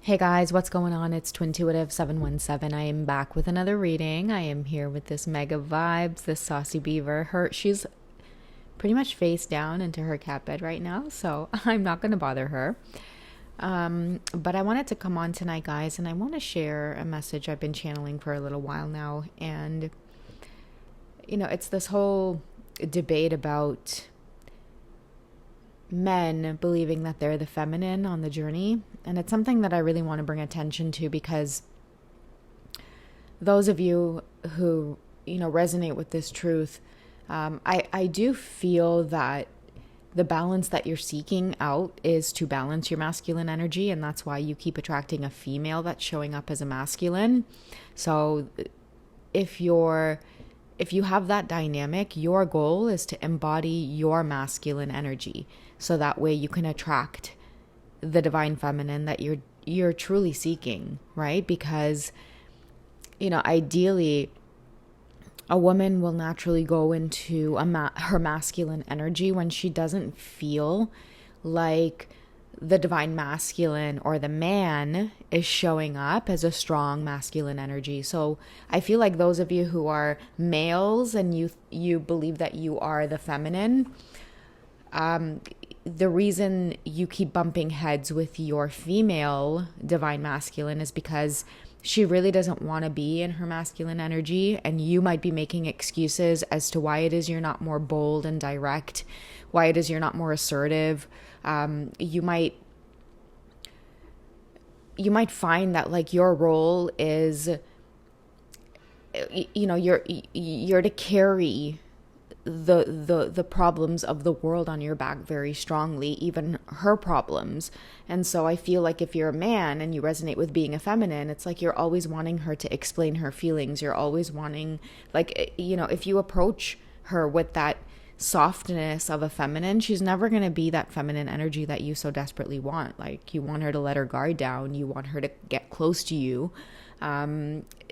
Hey guys, what's going on? It's Twintuitive717. I am back with another reading. I am here with this mega vibes, this saucy beaver. She's pretty much face down into her cat bed right now, so I'm not going to bother her. But I wanted to come on tonight, guys, and I want to share a message I've been channeling for a little while now. And, it's this whole debate about men believing that they're the feminine on the journey. And it's something that I really want to bring attention to because those of you who, resonate with this truth, I do feel that the balance that you're seeking out is to balance your masculine energy. And that's why you keep attracting a female that's showing up as a masculine. So if you have that dynamic, your goal is to embody your masculine energy. So that way you can attract the divine feminine that you're truly seeking, right? Because, ideally, a woman will naturally go into her masculine energy when she doesn't feel like the divine masculine or the man is showing up as a strong masculine energy. So I feel like those of you who are males and you believe that you are the feminine, the reason you keep bumping heads with your female divine masculine is because she really doesn't want to be in her masculine energy, and you might be making excuses as to why it is you're not more bold and direct, why it is you're not more assertive. You might find that like your role is, you're to carry the problems of the world on your back very strongly, even her problems. And so I feel like if you're a man and you resonate with being a feminine, it's like you're always wanting her to explain her feelings. You're always wanting, like, if you approach her with that softness of a feminine, she's never going to be that feminine energy that you so desperately want. Like, you want her to let her guard down, you want her to get close to you.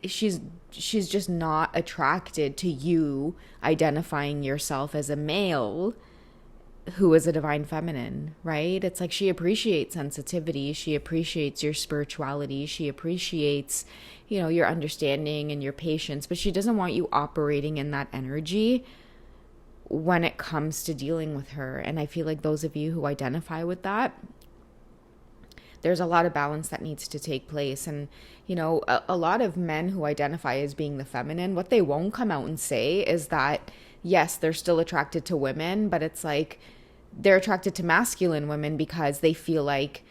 She's just not attracted to you identifying yourself as a male who is a divine feminine, right? It's like she appreciates sensitivity, she appreciates your spirituality, she appreciates, your understanding and your patience, but she doesn't want you operating in that energy when it comes to dealing with her. And I feel like those of you who identify with that, there's a lot of balance that needs to take place. And, a lot of men who identify as being the feminine, what they won't come out and say is that, yes, they're still attracted to women, but it's like they're attracted to masculine women because they feel like,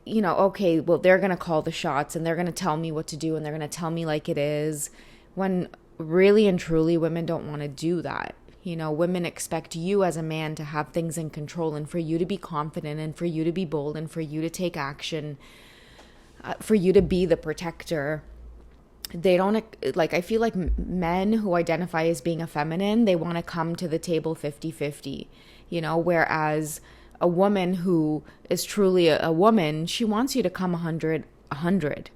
okay, well, they're going to call the shots and they're going to tell me what to do and they're going to tell me like it is, when really and truly women don't want to do that. Women expect you as a man to have things in control and for you to be confident and for you to be bold and for you to take action, for you to be the protector. They don't, like, I feel like men who identify as being a feminine, they want to come to the table 50-50, whereas a woman who is truly a woman, she wants you to come 100,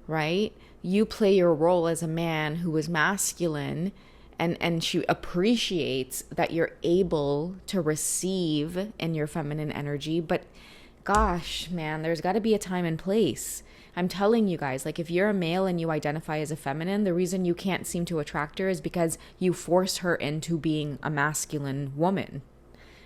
right? You play your role as a man who is masculine, and she appreciates that you're able to receive in your feminine energy. But gosh, man, there's got to be a time and place. I'm telling you guys, like, if you're a male and you identify as a feminine, the reason you can't seem to attract her is because you force her into being a masculine woman,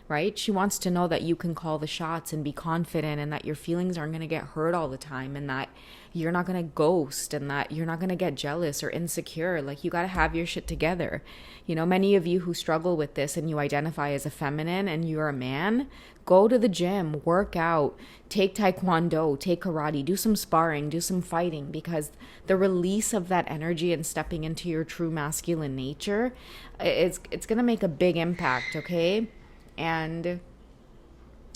right? She wants to know that you can call the shots and be confident and that your feelings aren't going to get hurt all the time and that you're not going to ghost and that you're not going to get jealous or insecure. Like, you got to have your shit together. Many of you who struggle with this and you identify as a feminine and you're a man, go to the gym, work out, take taekwondo, take karate, do some sparring, do some fighting, because the release of that energy and stepping into your true masculine nature, it's going to make a big impact, okay? And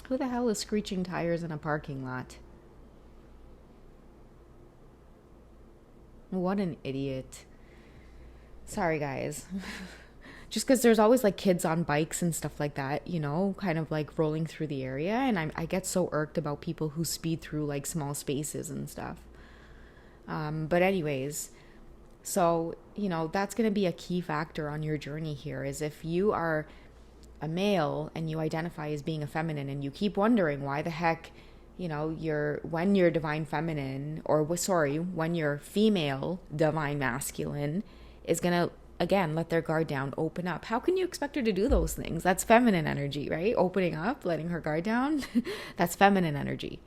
who the hell is screeching tires in a parking lot? What an idiot. Sorry, guys. Just because there's always like kids on bikes and stuff like that, kind of like rolling through the area. And I get so irked about people who speed through like small spaces and stuff. But anyways, so, that's going to be a key factor on your journey here, is if you are a male and you identify as being a feminine and you keep wondering why the heck when you're divine feminine, or sorry, when your female divine masculine is gonna again let their guard down, open up. How can you expect her to do those things? That's feminine energy, right? Opening up, letting her guard down. That's feminine energy.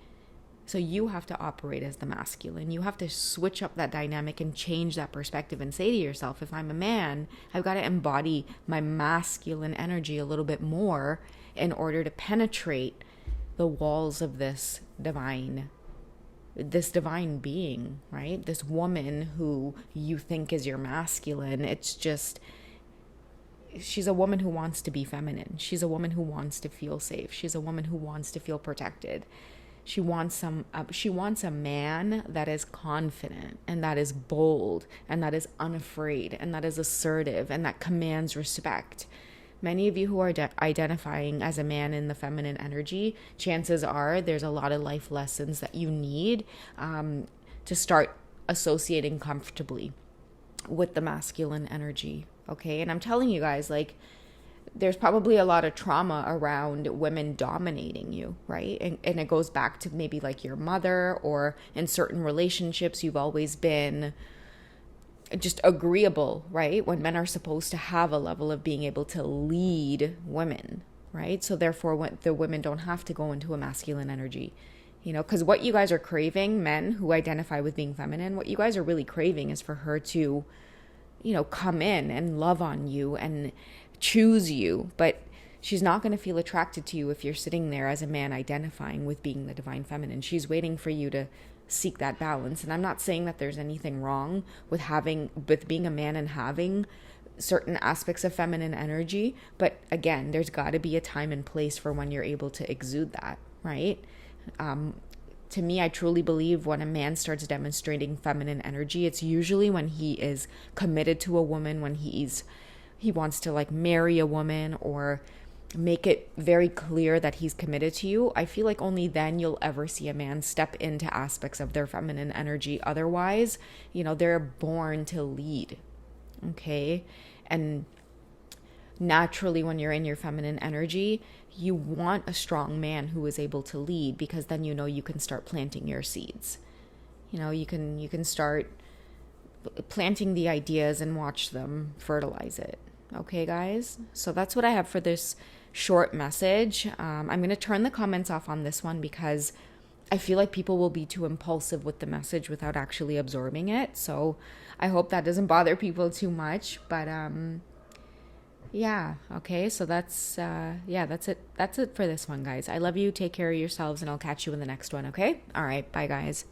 So you have to operate as the masculine. You have to switch up that dynamic and change that perspective and say to yourself, if I'm a man, I've got to embody my masculine energy a little bit more in order to penetrate the walls of this divine being, right? This woman who you think is your masculine. It's just, she's a woman who wants to be feminine. She's a woman who wants to feel safe. She's a woman who wants to feel protected. She wants a man that is confident and that is bold and that is unafraid and that is assertive and that commands respect. Many of you who are identifying as a man in the feminine energy, chances are there's a lot of life lessons that you need to start associating comfortably with the masculine energy. Okay. And I'm telling you guys, like, there's probably a lot of trauma around women dominating you, right? And it goes back to maybe like your mother, or in certain relationships, you've always been just agreeable, right? When men are supposed to have a level of being able to lead women, right? So therefore, when the women don't have to go into a masculine energy, because what you guys are craving, men who identify with being feminine, what you guys are really craving is for her to, come in and love on you and choose you. But she's not going to feel attracted to you if you're sitting there as a man identifying with being the divine feminine. She's waiting for you to seek that balance. And I'm not saying that there's anything wrong with being a man and having certain aspects of feminine energy, but again, there's got to be a time and place for when you're able to exude that, right? To me, I truly believe when a man starts demonstrating feminine energy, it's usually when he is committed to a woman, when he wants to like marry a woman or make it very clear that he's committed to you. I feel like only then you'll ever see a man step into aspects of their feminine energy. Otherwise, they're born to lead. Okay. And naturally, when you're in your feminine energy, you want a strong man who is able to lead, because then you can start planting your seeds. You can start planting the ideas and watch them fertilize it. Okay, guys? So that's what I have for this short message. I'm going to turn the comments off on this one because I feel like people will be too impulsive with the message without actually absorbing it. So I hope that doesn't bother people too much. But yeah, okay. So that's it. That's it for this one, guys. I love you. Take care of yourselves, and I'll catch you in the next one, okay? All right. Bye, guys.